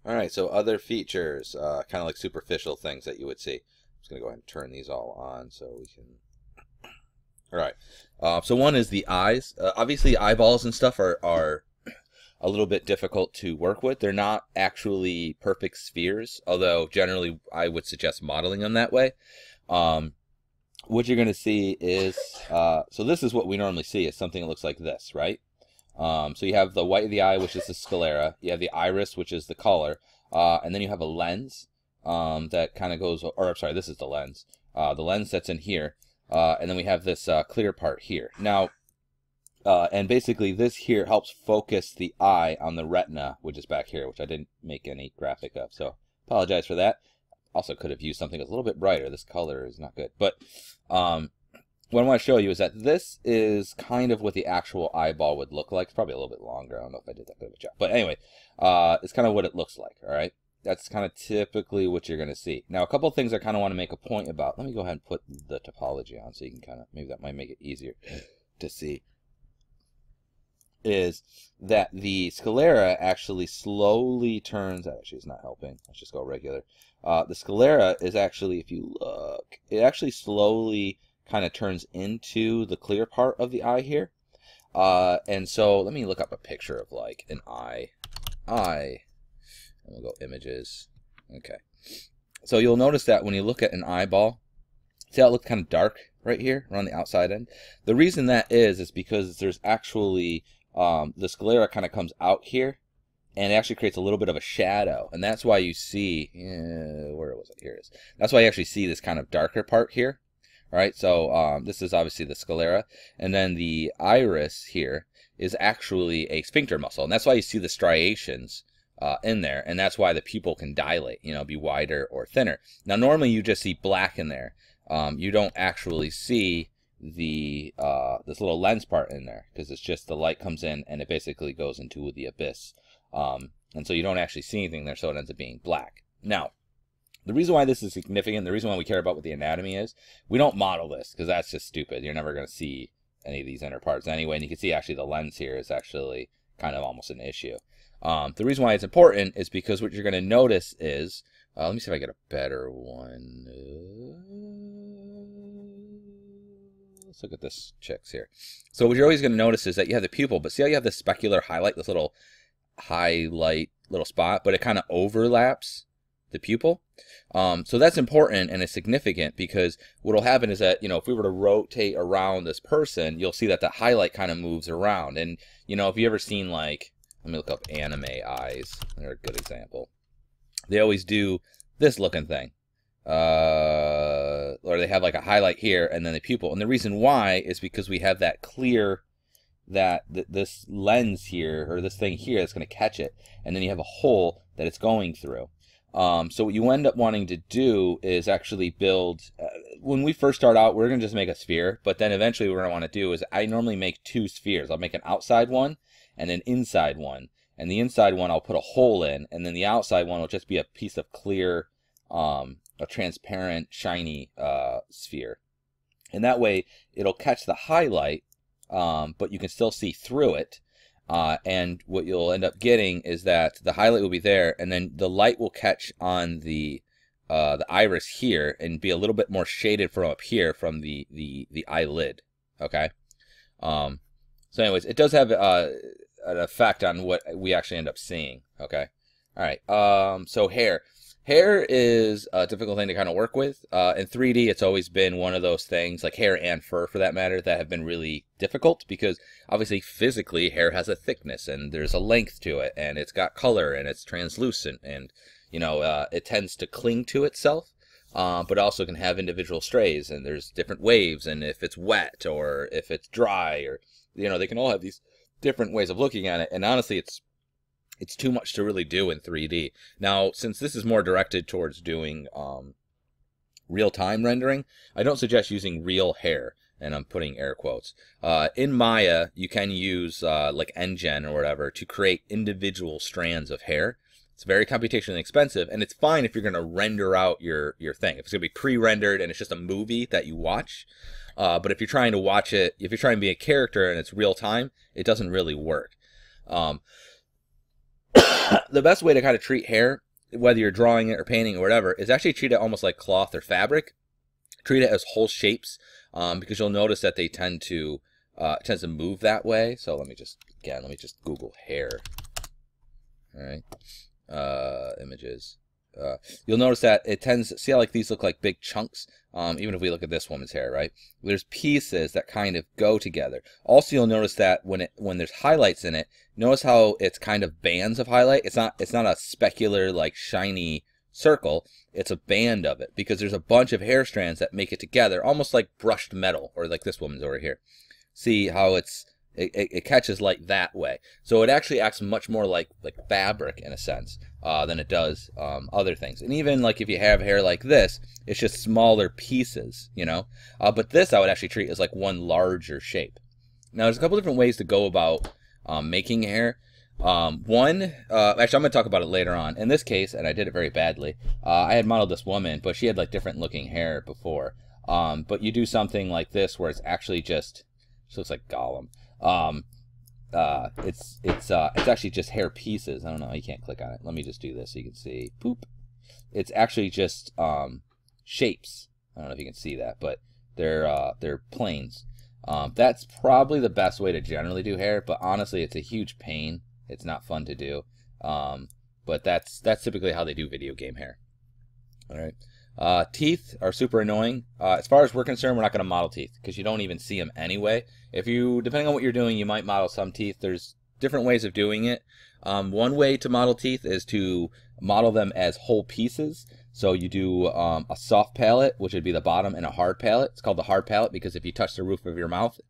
All right, so other features, kind of like superficial things that you would see. I'm just going to go ahead and turn these all on so we can... All right, so one is the eyes. Obviously, eyeballs and stuff are a little bit difficult to work with. They're not actually perfect spheres, although generally I would suggest modeling them that way. What you're going to see is, so this is what we normally see, is something that looks like this, right? So you have the white of the eye, which is the sclera. You have the iris, which is the color. And then you have a lens that kind of goes, or I'm sorry, this is the lens. The lens that's in here. And then we have this clear part here. Now, and basically this here helps focus the eye on the retina, which is back here, which I didn't make any graphic of. So apologize for that. Also could have used something that's a little bit brighter. This color is not good. But what I want to show you is that this is kind of what the actual eyeball would look like. It's probably a little bit longer. I don't know if I did that good of a job. But anyway, it's kind of what it looks like, all right? That's kind of typically what you're going to see. Now, a couple of things I kind of want to make a point about. Let me go ahead and put the topology on so you can kind of, maybe that might make it easier to see. Is that the sclera actually slowly turns, actually it's not helping, let's just go regular. The sclera is actually, if you look, it actually slowly kind of turns into the clear part of the eye here. And so let me look up a picture of like an eye, and we'll go images. Okay, so you'll notice that when you look at an eyeball, see how it looks kind of dark right here around the outside end? The reason that is because there's actually the sclera kind of comes out here, and it actually creates a little bit of a shadow, and that's why you see, where was it? Here it is. That's why you actually see this kind of darker part here. All right, so this is obviously the sclera, and then the iris here is actually a sphincter muscle, and that's why you see the striations in there, and that's why the pupil can dilate, you know, be wider or thinner. Now, normally you just see black in there. You don't actually see the this little lens part in there, because it's just the light comes in and it basically goes into the abyss, and so you don't actually see anything there, so it ends up being black. Now, the reason why this is significant, the reason why we care about what the anatomy is, we don't model this because that's just stupid. You're never going to see any of these inner parts anyway, and you can see actually the lens here is actually kind of almost an issue. The reason why it's important is because what you're going to notice is, let me see if I get a better one. Let's look at this chicks here. So what you're always going to notice is that you have the pupil, but see how you have this specular highlight, this little highlight little spot, but it kind of overlaps the pupil. So that's important and it's significant, because what will happen is that, you know, if we were to rotate around this person, you'll see that the highlight kind of moves around. And, you know, if you ever seen, like, let me look up anime eyes. They're a good example. They always do this looking thing. Or they have like a highlight here and then the pupil. And the reason why is because we have that clear, this lens here, or this thing here that's going to catch it. And then you have a hole that it's going through. So what you end up wanting to do is actually build, when we first start out, we're going to just make a sphere, but then eventually what we're going to want to do is I normally make two spheres. I'll make an outside one and an inside one. And the inside one I'll put a hole in, and then the outside one will just be a piece of clear, a transparent, shiny sphere. And that way it'll catch the highlight, but you can still see through it. And what you'll end up getting is that the highlight will be there, and then the light will catch on the iris here and be a little bit more shaded from up here from the eyelid. Okay. So anyways, it does have an effect on what we actually end up seeing. Okay. All right. So hair. Hair is a difficult thing to kind of work with. In 3D, it's always been one of those things, like hair and fur for that matter, that have been really difficult, because obviously physically hair has a thickness and there's a length to it, and it's got color and it's translucent, and you know, it tends to cling to itself, but also can have individual strays, and there's different waves, and if it's wet or if it's dry, or you know, they can all have these different ways of looking at it. And honestly, it's too much to really do in 3D. Now, since this is more directed towards doing real-time rendering, I don't suggest using real hair, and I'm putting air quotes. In Maya, you can use like NGen or whatever to create individual strands of hair. It's very computationally expensive, and it's fine if you're going to render out your thing. If it's going to be pre-rendered and it's just a movie that you watch. But if you're trying to watch it, if you're trying to be a character and it's real-time, it doesn't really work. the best way to kind of treat hair, whether you're drawing it or painting or whatever, is actually treat it almost like cloth or fabric. Treat it as whole shapes, because you'll notice that they tend to move that way. So let me just Google hair. All right, images. You'll notice that it tends, see how like these look like big chunks? Even if we look at this woman's hair, right? There's pieces that kind of go together. Also, you'll notice that when there's highlights in it, notice how it's kind of bands of highlight. It's not a specular like shiny circle. It's a band of it because there's a bunch of hair strands that make it together, almost like brushed metal, or like this woman's over here. See how it catches light that way. So it actually acts much more like fabric in a sense than it does other things. And even like if you have hair like this, it's just smaller pieces, you know. But this I would actually treat as like one larger shape. Now there's a couple different ways to go about making hair. Actually I'm going to talk about it later on. In this case, and I did it very badly, I had modeled this woman, but she had like different looking hair before. But you do something like this where it's actually just, she looks like Gollum. It's actually just hair pieces. I don't know, you can't click on it. Let me just do this so you can see. Poop. It's actually just shapes. I don't know if you can see that, but they're planes. That's probably the best way to generally do hair, but honestly it's a huge pain. It's not fun to do. But that's typically how they do video game hair. All right. Teeth are super annoying. As far as we're concerned, we're not going to model teeth because you don't even see them anyway. If you, depending on what you're doing, you might model some teeth. There's different ways of doing it. One way to model teeth is to model them as whole pieces. So you do a soft palate, which would be the bottom, and a hard palate. It's called the hard palate because if you touch the roof of your mouth,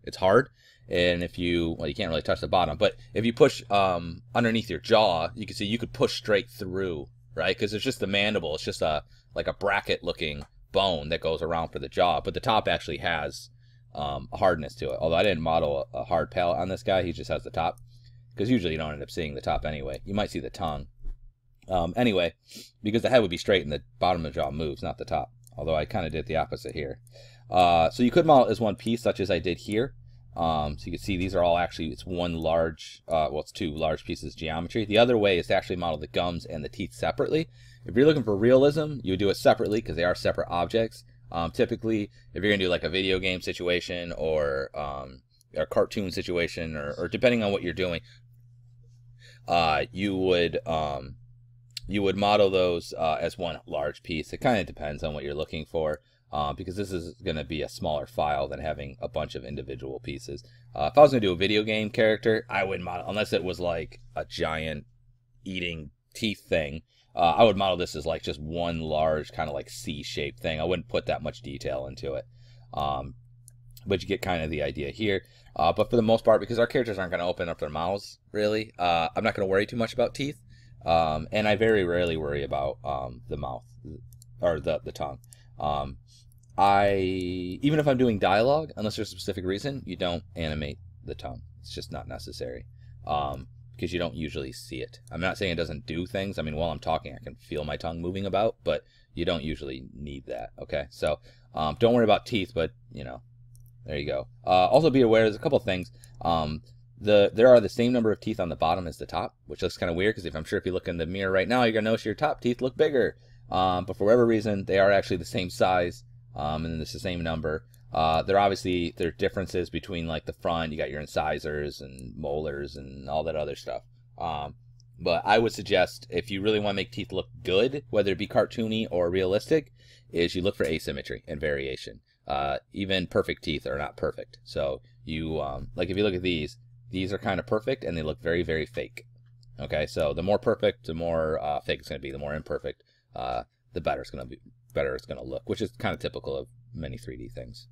it's hard. And if you, well, you can't really touch the bottom, but if you push underneath your jaw, you can see you could push straight through, right? Because it's just the mandible. It's just like a bracket looking bone that goes around for the jaw, but the top actually has a hardness to it. Although I didn't model a hard palate on this guy, he just has the top, because usually you don't end up seeing the top anyway. You might see the tongue. Anyway, because the head would be straight and the bottom of the jaw moves, not the top. Although I kind of did the opposite here. So you could model it as one piece, such as I did here. So you can see these are all actually, it's one large, well, it's two large pieces of geometry. The other way is to actually model the gums and the teeth separately. If you're looking for realism, you would do it separately because they are separate objects. Typically, if you're going to do like a video game situation or a cartoon situation, or depending on what you're doing, you would model those as one large piece. It kind of depends on what you're looking for. Because this is going to be a smaller file than having a bunch of individual pieces. If I was going to do a video game character, I wouldn't model, unless it was like a giant eating teeth thing, I would model this as like just one large kind of like C-shaped thing. I wouldn't put that much detail into it. But you get kind of the idea here. But for the most part, because our characters aren't going to open up their mouths, really, I'm not going to worry too much about teeth. And I very rarely worry about the mouth, or the tongue. Even if I'm doing dialogue, unless there's a specific reason, you don't animate the tongue. It's just not necessary, because you don't usually see it. I'm not saying it doesn't do things. I mean, while I'm talking, I can feel my tongue moving about, but you don't usually need that, okay? So don't worry about teeth, but, you know, there you go. Also be aware, there's a couple things. There are the same number of teeth on the bottom as the top, which looks kind of weird, because if you look in the mirror right now, you're going to notice your top teeth look bigger. But for whatever reason, they are actually the same size. And then it's the same number. There are differences between like the front. You got your incisors and molars and all that other stuff. But I would suggest, if you really want to make teeth look good, whether it be cartoony or realistic, is you look for asymmetry and variation. Even perfect teeth are not perfect. So you like if you look at these are kind of perfect and they look very, very fake. Okay, so the more perfect, the more fake it's going to be. The more imperfect, the better it's going to look, which is kind of typical of many 3D things.